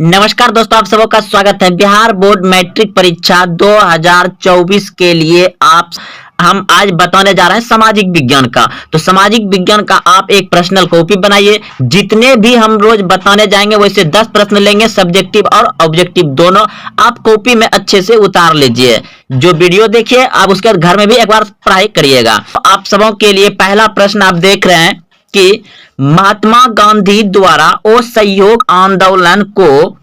नमस्कार दोस्तों, आप सबका स्वागत है। बिहार बोर्ड मैट्रिक परीक्षा 2024 के लिए हम आज बताने जा रहे हैं सामाजिक विज्ञान का। तो सामाजिक विज्ञान का आप एक पर्सनल कॉपी बनाइए। जितने भी हम रोज बताने जाएंगे वैसे 10 प्रश्न लेंगे, सब्जेक्टिव और ऑब्जेक्टिव दोनों। आप कॉपी में अच्छे से उतार लीजिए। जो वीडियो देखिए आप उसके घर में भी एक बार पढ़ाई करिएगा। तो आप सबों के लिए पहला प्रश्न आप देख रहे हैं कि महात्मा गांधी द्वारा असहयोग आंदोलन को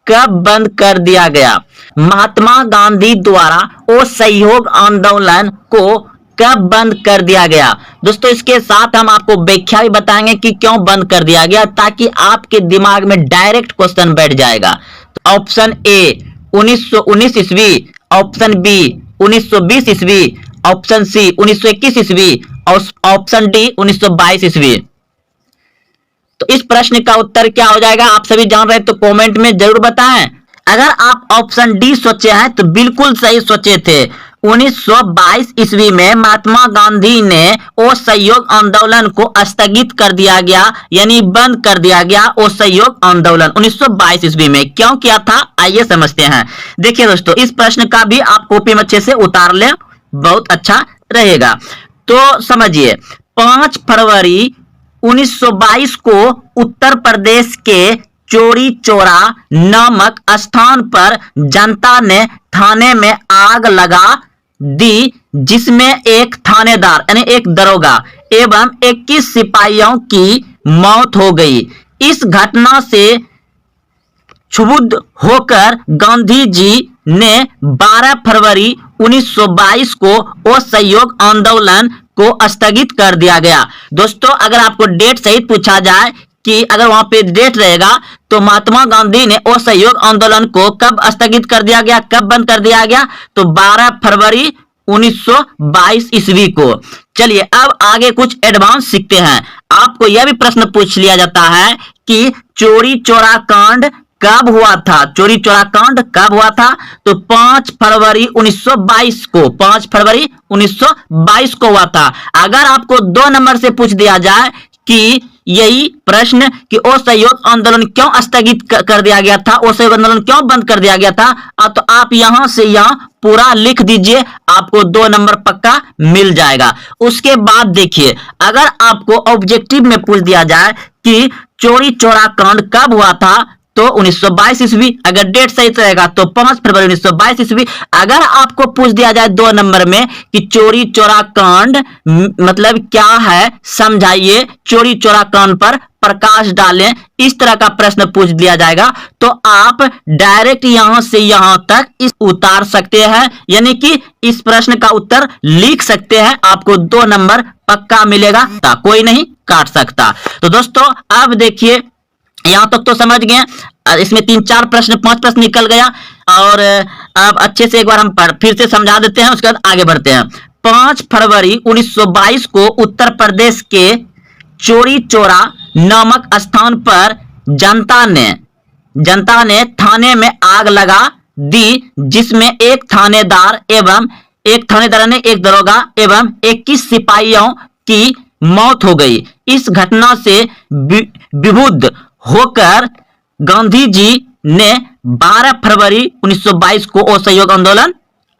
कब बंद कर दिया गया। महात्मा गांधी द्वारा असहयोग आंदोलन को कब बंद कर दिया गया। दोस्तों इसके साथ हम आपको व्याख्या भी बताएंगे कि क्यों बंद कर दिया गया, ताकि आपके दिमाग में डायरेक्ट क्वेश्चन बैठ जाएगा। तो ऑप्शन ए 1919 ईस्वी, ऑप्शन बी 1920 ईस्वी, ऑप्शन सी 1921 ईस्वी और ऑप्शन डी 1922 ईस्वी। तो इस प्रश्न का उत्तर क्या हो जाएगा, आप सभी जान रहे हैं तो कमेंट में जरूर बताएं। अगर आप ऑप्शन डी सोचे हैं तो बिल्कुल सही सोचे थे। 1922 ईस्वी में महात्मा गांधी ने असहयोग आंदोलन को स्थगित कर दिया गया, यानी बंद कर दिया गया असहयोग आंदोलन 1922 ईस्वी में। क्यों किया था आइए समझते हैं। देखिए दोस्तों, इस प्रश्न का भी आप कॉपी में अच्छे से उतार लें, बहुत अच्छा रहेगा। तो समझिए, 5 फरवरी 1922 को उत्तर प्रदेश के चौरी चौरा नामक स्थान पर जनता ने थाने में आग लगा दी, जिसमें एक थानेदार यानी एक दरोगा एवं 21 सिपाहियों की मौत हो गई। इस घटना से क्षुब्ध होकर गांधी जी ने 12 फरवरी 1922 को असहयोग आंदोलन को स्थगित कर दिया गया। दोस्तों अगर आपको डेट सहित पूछा जाए कि अगर वहां पे डेट रहेगा तो महात्मा गांधी ने असहयोग आंदोलन को कब स्थगित कर दिया गया, कब बंद कर दिया गया, तो 12 फरवरी 1922 ईस्वी को। चलिए अब आगे कुछ एडवांस सीखते हैं। आपको यह भी प्रश्न पूछ लिया जाता है कि चौरी चौरा कांड कब हुआ था। चौरी चौरा कांड कब हुआ था, तो 5 फरवरी 1922 को, 5 फरवरी 1922 को हुआ था। अगर आपको 2 नंबर से पूछ दिया जाए कि यही प्रश्न कि असहयोग आंदोलन क्यों स्थगित कर दिया गया था, असहयोग आंदोलन क्यों बंद कर दिया गया था, तो आप यहां से यहां पूरा लिख दीजिए, आपको 2 नंबर पक्का मिल जाएगा। उसके बाद देखिए, अगर आपको ऑब्जेक्टिव में पूछ दिया जाए कि चौरी चौरा कांड कब हुआ था, तो 1922 ईस्वी। अगर डेट सही रहेगा तो 5 फरवरी 1922 ईस्वी। अगर आपको पूछ दिया जाए 2 नंबर में कि चौरी चौरा कांड मतलब क्या है, समझाइए, चौरी चौरा कांड पर प्रकाश डालें, इस तरह का प्रश्न पूछ दिया जाएगा, तो आप डायरेक्ट यहां से यहां तक इस उतार सकते हैं, यानी कि इस प्रश्न का उत्तर लिख सकते हैं। आपको 2 नंबर पक्का मिलेगा, कोई नहीं काट सकता। तो दोस्तों अब देखिए, यहां तक तो समझ गए। इसमें 3-4 प्रश्न 5 प्रश्न निकल गया, और अब अच्छे से एक बार हम फिर से समझा देते हैं, उसके बाद आगे बढ़ते हैं। 5 फरवरी 1922 को उत्तर प्रदेश के चौरी चौरा नामक स्थान पर जनता ने थाने में आग लगा दी, जिसमें एक थानेदार ने एक दरोगा एवं 21 सिपाहियों की मौत हो गई। इस घटना से विभुद होकर गांधी जी ने 12 फरवरी 1922 को असहयोग आंदोलन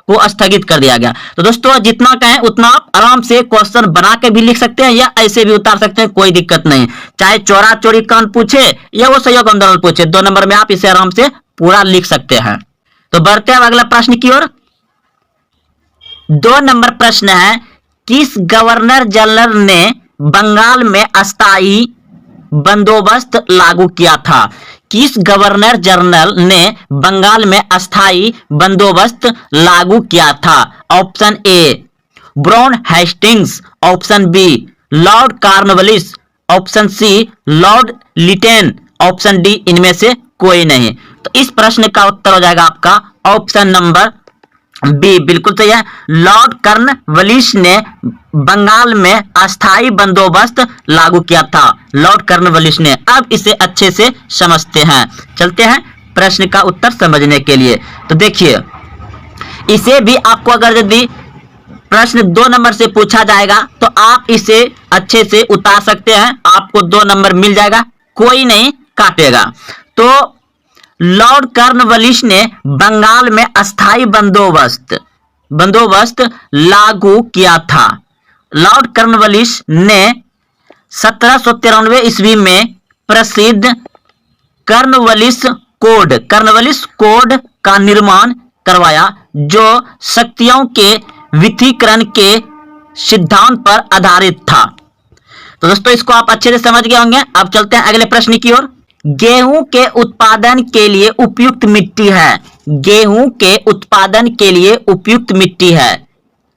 को स्थगित कर दिया गया। तो दोस्तों जितना कहें उतना आप आराम से क्वेश्चन बना के भी लिख सकते हैं या ऐसे भी उतार सकते हैं, कोई दिक्कत नहीं। चाहे चौरा चौरी कांड पूछे या असहयोग आंदोलन पूछे, 2 नंबर में आप इसे आराम से पूरा लिख सकते हैं। तो बढ़ते हैं अगला प्रश्न की ओर। 2 नंबर प्रश्न है, किस गवर्नर जनरल ने बंगाल में अस्थायी बंदोबस्त लागू किया था। किस गवर्नर जनरल ने बंगाल में अस्थायी बंदोबस्त लागू किया था। Option A Warren Hastings, option B Lord Cornwallis, option C Lord Lytton, option D इनमें से कोई नहीं। तो इस प्रश्न का उत्तर हो जाएगा आपका ऑप्शन नंबर बी, बिल्कुल सही है। लॉर्ड कॉर्नवालिस ने बंगाल में अस्थायी बंदोबस्त लागू किया था, लॉर्ड कॉर्नवालिस ने। अब इसे अच्छे से समझते हैं, चलते हैं प्रश्न का उत्तर समझने के लिए। तो देखिए, इसे भी आपको अगर यदि प्रश्न 2 नंबर से पूछा जाएगा तो आप इसे अच्छे से उतार सकते हैं, आपको 2 नंबर मिल जाएगा, कोई नहीं काटेगा। तो लॉर्ड कॉर्नवालिस ने बंगाल में अस्थायी बंदोबस्त लागू किया था? लॉर्ड कॉर्नवालिस ने 1793 ईस्वी में प्रसिद्ध कॉर्नवालिस कोड का निर्माण करवाया, जो शक्तियों के विथिकरण के सिद्धांत पर आधारित था। तो दोस्तों इसको आप अच्छे से समझ गए होंगे। अब चलते हैं अगले प्रश्न की ओर। गेहूं के उत्पादन के लिए उपयुक्त मिट्टी है? गेहूं के उत्पादन के लिए उपयुक्त मिट्टी है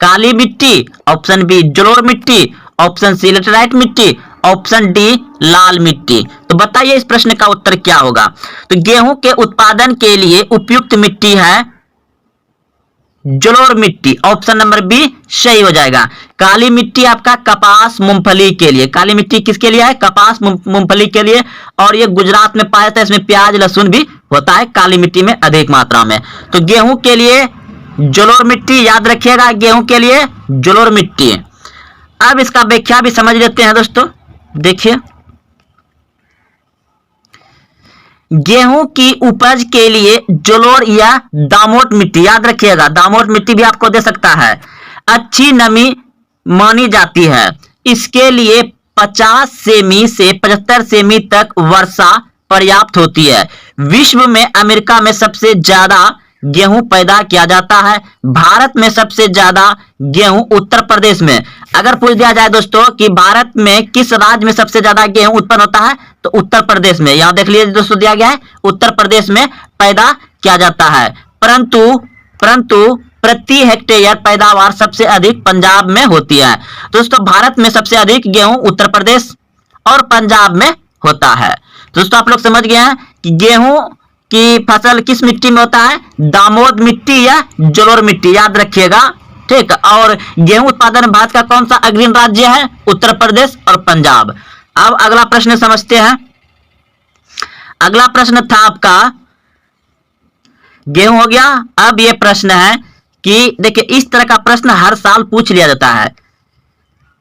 काली मिट्टी, ऑप्शन बी जलोढ़ मिट्टी, ऑप्शन सी लेटराइट मिट्टी, ऑप्शन डी लाल मिट्टी। तो बताइए इस प्रश्न का उत्तर क्या होगा? तो गेहूं के उत्पादन के लिए उपयुक्त मिट्टी है जलोढ़ मिट्टी, ऑप्शन नंबर बी सही हो जाएगा। काली मिट्टी आपका कपास मूंगफली के लिए, काली मिट्टी किसके लिए है? कपास मूंगफली के लिए, और ये गुजरात में पाया जाता है। इसमें प्याज लहसुन भी होता है काली मिट्टी में अधिक मात्रा में। तो गेहूं के लिए जलोढ़ मिट्टी, याद रखिएगा गेहूं के लिए जलोढ़ मिट्टी। अब इसका व्याख्या भी समझ लेते हैं दोस्तों। देखिए, गेहूं की उपज के लिए जलोढ़ या दामोट मिट्टी, याद रखिएगा दामोट मिट्टी भी आपको दे सकता है, अच्छी नमी मानी जाती है। इसके लिए 50 सेमी से 75 सेमी तक वर्षा पर्याप्त होती है। विश्व में अमेरिका में सबसे ज्यादा गेहूं पैदा किया जाता है। भारत में सबसे ज्यादा गेहूं उत्तर प्रदेश में। अगर पूछ दिया जाए दोस्तों कि भारत में किस राज्य में सबसे ज्यादा गेहूं उत्पन्न होता है, तो उत्तर प्रदेश में। यहां देख लीजिए दोस्तों दिया गया है उत्तर प्रदेश में पैदा किया जाता है। परंतु प्रति हेक्टेयर पैदावार सबसे अधिक पंजाब में होती है। दोस्तों भारत में सबसे अधिक गेहूं उत्तर प्रदेश और पंजाब में होता है। दोस्तों आप लोग समझ गए हैं कि गेहूं की फसल किस मिट्टी में होता है? दामोद मिट्टी या जलोढ़ मिट्टी, याद रखिएगा। ठीक, और गेहूं उत्पादन भारत का कौन सा अग्रणी राज्य है? उत्तर प्रदेश और पंजाब। अब अगला प्रश्न समझते हैं। अगला प्रश्न था आपका, गेहूं हो गया। अब यह प्रश्न है कि देखिए इस तरह का प्रश्न हर साल पूछ लिया जाता है।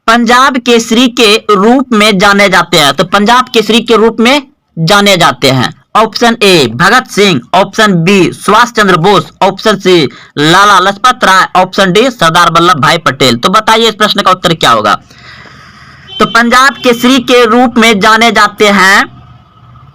पंजाब केसरी के रूप में जाने जाते हैं, तो पंजाब केसरी के रूप में जाने जाते हैं। Option A Bhagat Singh, option B Subhash Chandra Bose, option C Lala Lajpat Rai, option D Sardar Vallabh Bhai Patel. तो बताइए इस प्रश्न का उत्तर क्या होगा? तो पंजाब केसरी के रूप में जाने जाते हैं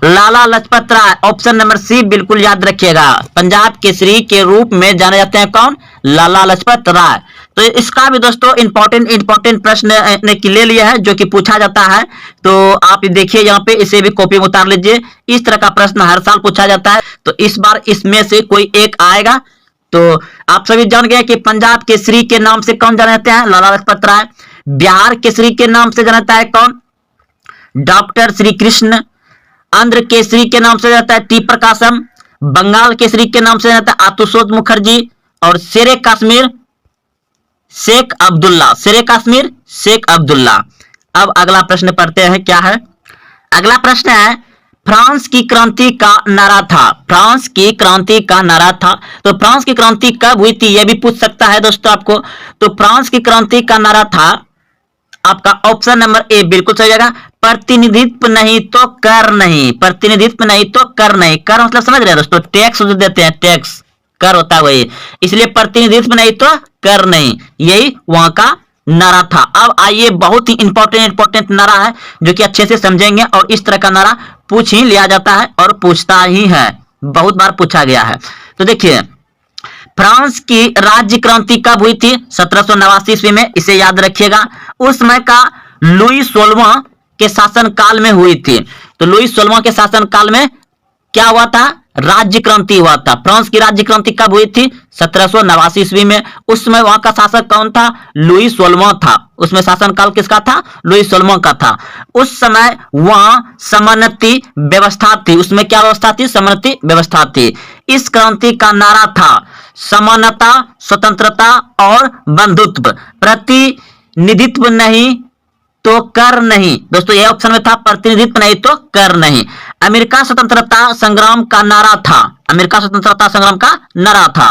लाला Lajpat Rai, option number C बिल्कुल याद रखिएगा। पंजाब केसरी के रूप में जाने जाते हैं कौन? लाला लाजपत राय। तो इसका भी दोस्तों इंपॉर्टेंट प्रश्न ने ले लिया है जो कि पूछा जाता है। तो आप देखिए यहाँ पे, इसे भी कॉपी में उतार लीजिए। इस तरह का प्रश्न हर साल पूछा जाता है, तो इस बार इसमें से कोई एक आएगा। तो आप सभी जान गए कि पंजाब केसरी के नाम से कौन जाने जाते हैं? लाला लाजपत राय। बिहार केसरी के नाम से जाना जाता है कौन? डॉक्टर श्री कृष्ण। आंध्र केसरी के नाम से जाता है टी प्रकाशम। बंगाल केसरी के नाम से जाता है आशुतोष मुखर्जी। और शेरे कश्मीर शेख अब्दुल्ला। अब अगला प्रश्न पढ़ते हैं, क्या है? अगला प्रश्न है, फ्रांस की क्रांति का नारा था। फ्रांस की क्रांति का नारा था, तो फ्रांस की क्रांति कब हुई थी यह भी पूछ सकता है दोस्तों आपको। तो फ्रांस की क्रांति का नारा था आपका ऑप्शन नंबर ए बिल्कुल सही जगह, प्रतिनिधित्व नहीं तो कर नहीं। प्रतिनिधित्व नहीं तो कर नहीं। कर मतलब समझ रहे हैं दोस्तों, टैक्स जो देते हैं, टैक्स कर होता है वही, इसलिए प्रतिनिधित्व नहीं तो कर नहीं, यही वहां का नारा था। अब आइए, बहुत ही इंपॉर्टेंट नारा है जो कि अच्छे से समझेंगे, और इस तरह का नारा पूछ ही लिया जाता है और पूछता ही है, बहुत बार पूछा गया है। तो देखिए, फ्रांस की राज्य क्रांति कब हुई थी? 1789 ईस्वी में, इसे याद रखिएगा। उस समय का लुई 16वां के शासन काल में हुई थी। तो लुई 16वां के शासन काल में क्या हुआ था? राज्य क्रांति हुआ था। फ्रांस की राज्य क्रांति कब हुई थी? 1789 ईस्वी में। उस समय वहां का शासक कौन था? लुई 16वां था। उसमें शासन काल किसका था? लुई 16वां का था। उस समय वहां समन्वती व्यवस्था थी। उसमें क्या व्यवस्था थी? समन्वती व्यवस्था थी। इस क्रांति का नारा था समानता, स्वतंत्रता और बंधुत्व। प्रतिनिधित्व नहीं तो कर नहीं। दोस्तों यह ऑप्शन में था, प्रतिनिधित्व नहीं तो कर नहीं। अमेरिका स्वतंत्रता संग्राम का नारा था। अमेरिका स्वतंत्रता संग्राम का नारा था।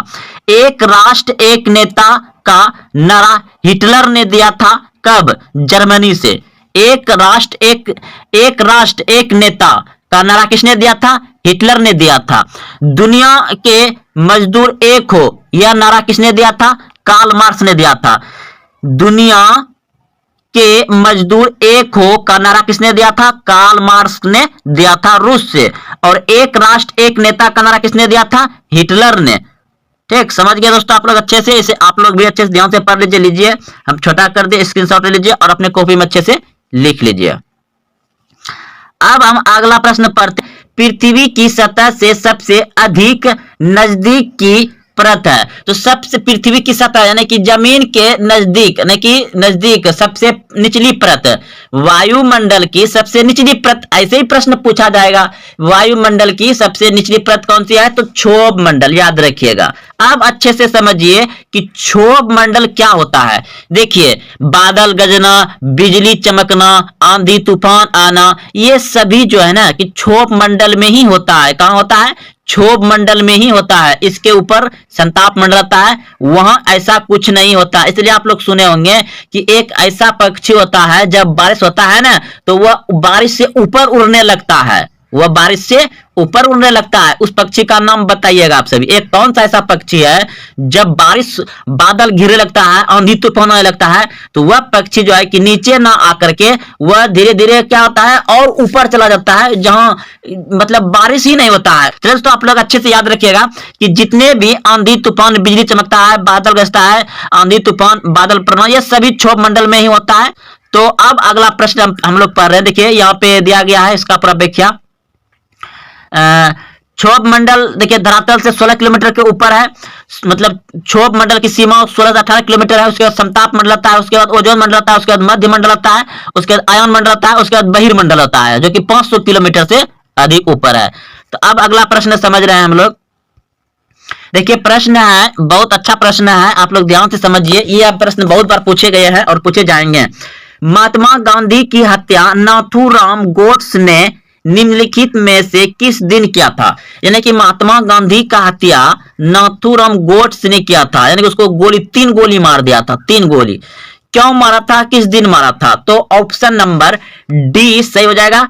एक राष्ट्र एक नेता का नारा हिटलर ने दिया था। कब? जर्मनी से। एक राष्ट्र एक नेता का नारा किसने दिया था? हिटलर ने दिया था। दुनिया के मजदूर एक हो, यह नारा किसने दिया था? कार्ल मार्क्स ने दिया था। दुनिया के मजदूर एक हो का नारा किसने दिया था? कार्ल मार्क्स ने दिया था, रूस से। और एक राष्ट्र एक नेता का नारा किसने दिया था? हिटलर ने। ठीक, समझ गए दोस्तों आप लोग अच्छे से? इसे आप लोग भी अच्छे से ध्यान से पढ़ लीजिए। हम छोटा कर दिए, स्क्रीनशॉट ले लीजिए और अपने कॉपी में अच्छे से लिख लीजिए। अब हम अगला प्रश्न पढ़ते हैं। पृथ्वी की सतह से सबसे अधिक नजदीक की परत है। तो सबसे पृथ्वी की सतह यानी कि जमीन के नजदीक, यानी कि नजदीक सबसे निचली परत, वायुमंडल की सबसे निचली परत, ऐसे ही प्रश्न पूछा जाएगा। वायुमंडल की सबसे निचली परत कौन सी है? तो क्षोभ मंडल, याद रखिएगा। अब अच्छे से समझिए कि क्षोभ मंडल क्या होता है। देखिए, बादल गरजना, बिजली चमकना, आंधी तूफान आना, ये सभी जो है ना कि क्षोभ मंडल में ही होता है। कहां होता है? क्षोभ मंडल में ही होता है। इसके ऊपर संताप मंडलता है, वहां ऐसा कुछ नहीं होता। इसलिए आप लोग सुने होंगे कि एक ऐसा पक्षी होता है, जब बारिश होता है ना तो वह बारिश से ऊपर उड़ने लगता है। वह बारिश से ऊपर उड़ने लगता है। उस पक्षी का नाम बताइएगा आप सभी। एक कौन सा ऐसा पक्षी है जब बारिश बादल घिरने लगता है, आंधी तूफान आने लगता है, तो वह पक्षी जो है कि नीचे ना आकर के वह धीरे धीरे क्या होता है और ऊपर चला जाता है, जहां मतलब बारिश ही नहीं होता है। तो दोस्तों आप लोग अच्छे से याद रखिएगा कि जितने भी आंधी तूफान, बिजली चमकता है, बादल गरजता है, आंधी तूफान, बादल पड़ना, यह सभी क्षोभ मंडल में ही होता है। तो अब अगला प्रश्न हम लोग पढ़ रहे हैं। देखिए यहाँ पे दिया गया है इसका पूरा व्याख्या। क्षोभ मंडल देखिए धरातल से 16 किलोमीटर के ऊपर है, मतलब क्षोभ मंडल की सीमा 16 से 18 किलोमीटर है। उसके बाद समताप मंडल आता है, उसके बाद ओजोन मंडल आता है, उसके बाद मध्य मंडल आता है, उसके बाद आयन मंडल आता है, उसके बाद बहिर्मंडल आता है जो कि 500 किलोमीटर से अधिक ऊपर है। तो अब अगला प्रश्न समझ रहे हैं हम लोग। देखिए प्रश्न है, बहुत अच्छा प्रश्न है, आप लोग ध्यान से समझिए। ये प्रश्न बहुत बार पूछे गए हैं और पूछे जाएंगे। महात्मा गांधी की हत्या नाथूराम गोड्स ने निम्नलिखित में से किस दिन किया था? यानी कि महात्मा गांधी का हत्या नाथूराम गोड्स ने किया था, यानी कि उसको गोली 3 गोली मार दिया था, 3 गोली। क्यों मारा था, किस दिन मारा था? तो ऑप्शन नंबर डी सही हो जाएगा,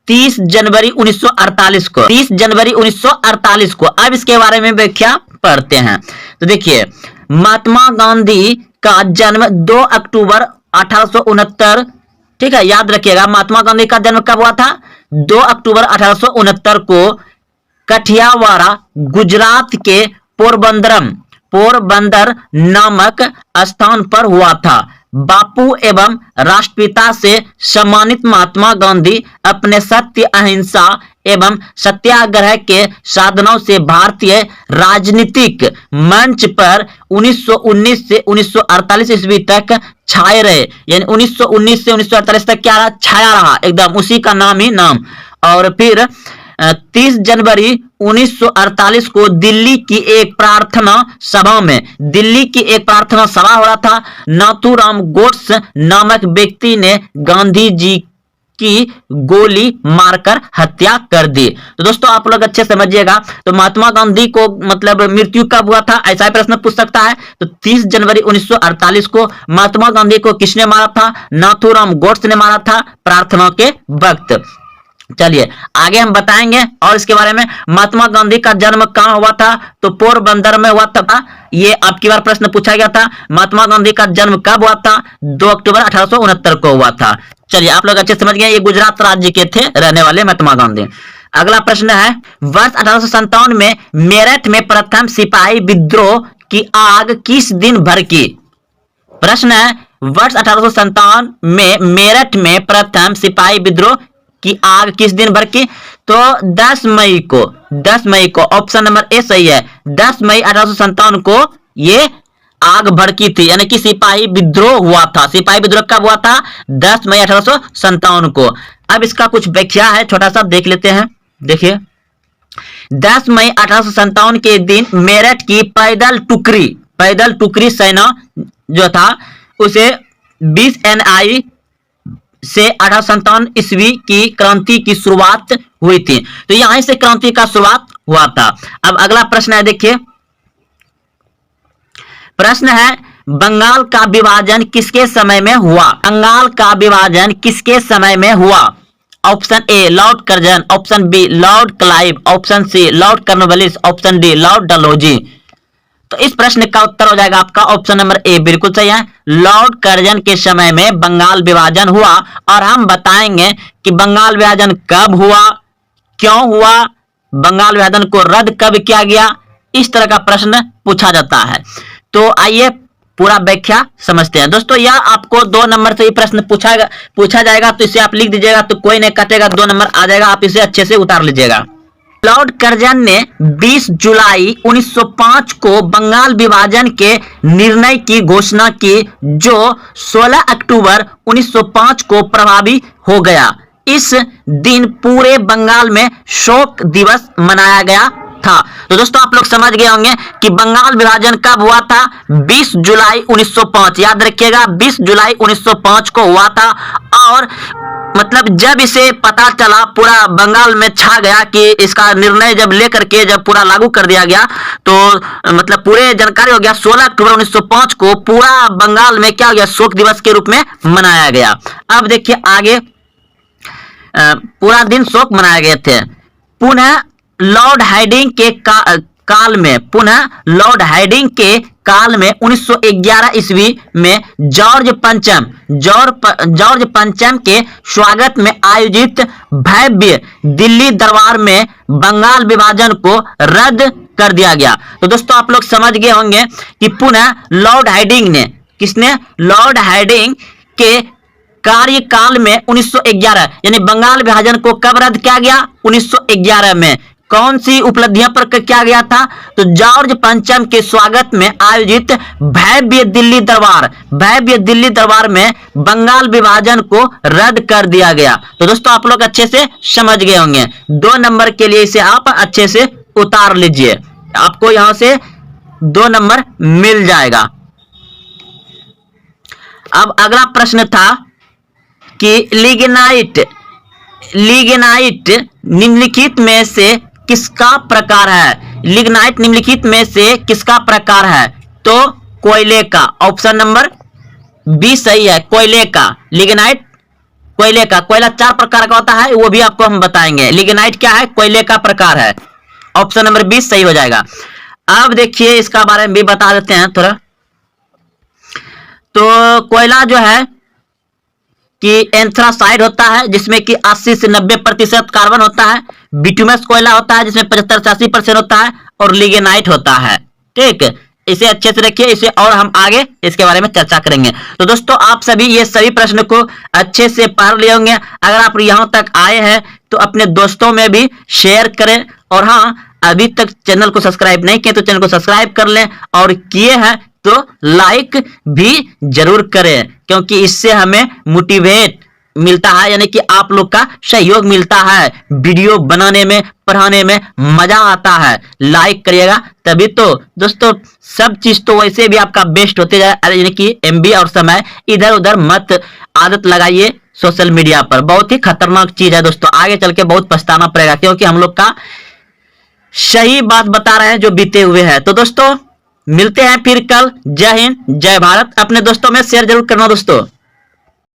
30 जनवरी 1948 को, 30 जनवरी 1948 को। अब इसके बारे में व्याख्या पढ़ते हैं। तो देखिए, महात्मा गांधी का जन्म 2 अक्टूबर 1869, ठीक है, याद रखिएगा। महात्मा गांधी का जन्म कब हुआ था? 2 अक्टूबर 1869 को कठियावाड़ा, गुजरात के पोरबंदर नामक स्थान पर हुआ था। बापू एवं राष्ट्रपिता से सम्मानित महात्मा गांधी अपने सत्य, अहिंसा एवं सत्याग्रह के साधनों से भारतीय राजनीतिक मंच पर 1919 से 1948 ईस्वी तक छाए रहे। यानी 1919 से 1948 तक क्या रहा? छाया रहा, एकदम उसी का नाम ही नाम। और फिर 30 जनवरी 1948 को दिल्ली की एक प्रार्थना सभा हो रहा था। नाथूराम गोड्स नामक व्यक्ति ने गांधी जी की गोली मारकर हत्या कर दी। तो दोस्तों आप लोग अच्छे समझिएगा। तो महात्मा गांधी को मतलब मृत्यु कब हुआ था, ऐसा प्रश्न पूछ सकता है। तो 30 जनवरी 1948 को महात्मा गांधी को किसने मारा था? नाथूराम गोड्स ने मारा था, प्रार्थना के वक्त। चलिए आगे हम बताएंगे और इसके बारे में। महात्मा गांधी का जन्म कहां हुआ था? तो पोरबंदर में हुआ था। ये आपकी बार प्रश्न पूछा गया था। महात्मा गांधी का जन्म कब हुआ था? 2 अक्टूबर 1869 को हुआ था। चलिए आप लोग अच्छे समझ गए, ये गुजरात राज्य के थे रहने वाले महात्मा गांधी। अगला प्रश्न है, वर्ष 1857 में मेरठ में प्रथम सिपाही विद्रोह की आग किस दिन भड़की? प्रश्न है, वर्ष 1857 में मेरठ में प्रथम सिपाही विद्रोह की आग किस दिन भड़की? तो 10 मई को, 10 मई को, ऑप्शन नंबर ए सही है। 10 मई 1857 को ये आग भड़की थी, यानी कि सिपाही विद्रोह हुआ था। सिपाही विद्रोह कब हुआ था? 10 मई 1857 को। अब इसका कुछ व्याख्या है, छोटा सा देख लेते हैं। देखिए, 10 मई 1857 के दिन मेरठ की पैदल टुकड़ी सेना जो था उसे 20 NI से 1857 ईस्वी की क्रांति की शुरुआत हुई थी। तो यहां से क्रांति का शुरुआत हुआ था। अब अगला प्रश्न है, देखिए प्रश्न है, बंगाल का विभाजन किसके समय में हुआ? बंगाल का विभाजन किसके समय में हुआ? Option A Lord Curzon, option B Lord Clive, option C Lord Cornwallis, option D Lord Dalhousie. तो इस प्रश्न का उत्तर हो जाएगा आपका ऑप्शन नंबर ए, बिल्कुल सही है। लॉर्ड कर्जन के समय में बंगाल विभाजन हुआ और हम बताएंगे कि बंगाल विभाजन कब हुआ, क्यों हुआ, बंगाल विभाजन को रद्द कब किया गया, इस तरह का प्रश्न पूछा जाता है। तो आइए पूरा व्याख्या समझते हैं। दोस्तों यह आपको 2 नंबर से ही प्रश्न पूछा जाएगा, तो इसे आप लिख दीजिएगा, तो कोई नहीं काटेगा, 2 नंबर आ जाएगा, आप इसे अच्छे से उतार लीजिएगा। लॉर्ड कर्जन ने 20 जुलाई 1905 को बंगाल विभाजन के निर्णय की घोषणा की, जो 16 अक्टूबर 1905 को प्रभावी हो गया। इस दिन पूरे बंगाल में शोक दिवस मनाया गया था। तो दोस्तों आप लोग समझ गए होंगे कि बंगाल विभाजन कब हुआ था, 20 जुलाई 1905, याद रखिएगा 20 जुलाई 1905 को हुआ था। और मतलब जब इसे पता चला, पूरा बंगाल में छा गया कि इसका निर्णय जब लेकर के जब पूरा लागू कर दिया गया, तो मतलब पूरे जानकारी हो गया, 16 अक्टूबर 1905 को पूरा बंगाल में क्या हो गया, शोक दिवस के रूप में मनाया गया। अब देखिए आगे, पूरा दिन शोक मनाए गए थे। पुनः लॉर्ड हार्डिंग के काल में, पुनः लॉर्ड हार्डिंग के काल में 1911 ईस्वी में जॉर्ज पंचम के स्वागत में आयोजित भव्य दिल्ली दरबार में बंगाल विभाजन को रद्द कर दिया गया। तो दोस्तों आप लोग समझ गए होंगे कि पुनः लॉर्ड हार्डिंग ने, किसने, लॉर्ड हार्डिंग के कार्यकाल में 1911, यानी बंगाल विभाजन को कब रद्द किया गया, 1911 में। कौन सी उपलब्धियां पर किया गया था, तो जॉर्ज पंचम के स्वागत में आयोजित भव्य दिल्ली दरबार में बंगाल विभाजन को रद्द कर दिया गया। तो दोस्तों आप लोग अच्छे से समझ गए होंगे, 2 नंबर के लिए इसे आप अच्छे से उतार लीजिए, आपको यहां से 2 नंबर मिल जाएगा। अब अगला प्रश्न था कि लिग्नाइट निम्नलिखित में से किसका प्रकार है, लिग्नाइट निम्नलिखित में से किसका प्रकार है, तो कोयले का, ऑप्शन नंबर बी सही है, कोयले का। लिग्नाइट कोयले का, कोयला 4 प्रकार का होता है, वो भी आपको हम बताएंगे। लिग्नाइट क्या है, कोयले का प्रकार है, ऑप्शन नंबर 20 सही हो जाएगा। अब देखिए इसका बारे में भी बता देते हैं थोड़ा। तो कोयला जो है कि एंथ्रासाइड होता है, जिसमें कि 80 से 90% कार्बन होता है। बिटुमस कोयला होता है, जिसमें 75 से 80% होता है, और लिग्नाइट होता है। ठीक, इसे अच्छे से रखिए, इसे और हम आगे इसके बारे में चर्चा करेंगे। तो दोस्तों आप सभी ये सभी प्रश्न को अच्छे से पढ़ लिए होंगे। अगर आप यहाँ तक आए हैं तो अपने दोस्तों में भी शेयर करें, और हाँ अभी तक चैनल को सब्सक्राइब नहीं किए तो चैनल को सब्सक्राइब कर लें, और किए हैं तो लाइक भी जरूर करें, क्योंकि इससे हमें मोटिवेट मिलता है, यानी कि आप लोग का सहयोग मिलता है, वीडियो बनाने में, पढ़ाने में मजा आता है। लाइक करिएगा तभी तो दोस्तों, सब चीज तो वैसे भी आपका बेस्ट होते जाए, यानी कि एमबी और समय इधर उधर मत आदत लगाइए सोशल मीडिया पर, बहुत ही खतरनाक चीज है दोस्तों, आगे चल के बहुत पछताना पड़ेगा, क्योंकि हम लोग का सही बात बता रहे हैं जो बीते हुए है। तो दोस्तों मिलते हैं फिर कल। जय हिंद, जय भारत। अपने दोस्तों में शेयर जरूर करना दोस्तों।